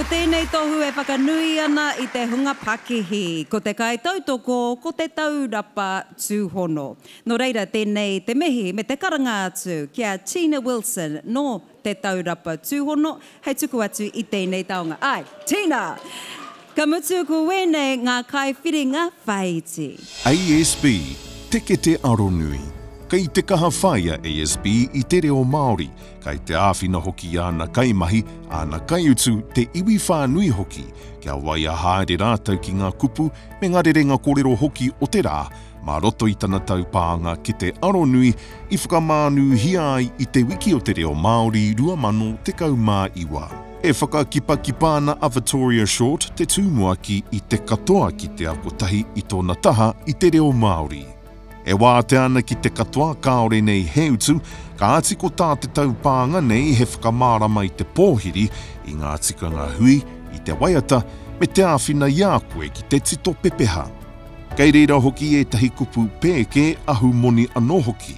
Ko tēnei tohu e whakanui ana I te hunga Pakihi, ko te kai tautoko, ko te taurapa tūhono. No reira tēnei te mihi me te karanga atu kia Tina Wilson no te taurapa tūhono, hei tuku atu I tēnei taonga. Ai, Tina! Ka mutu ko wēnei ngā kai whiringa whaiti. ASB, teke te aronui. Kei te kaha whaia ASB I te Reo Māori, kai te āwhina hoki ana kai mahi, ana kai utu te iwi whānui hoki, kia waia haere rātau ki ngā kupu, me ngā rerenga kōrero hoki o te rā, mā roto I tana taupānga ki te aronui, I whakamānu hia ai I te wiki o te Reo Māori 2019. E whakakipa ana a Victoria Short te tūmuaki I te katoa ki te akotahi I tōna taha I te Reo Māori. E wā te ana ki te katoa kaore nei he utu, ka ati ko tā te taupānga nei he whakamārama I te pōhiri I ngā tikanga hui, I te waiata, me te āwhina ia koe ki te tito pepeha. Kei reira hoki e tahi kupu pēke ahu moni anō hoki.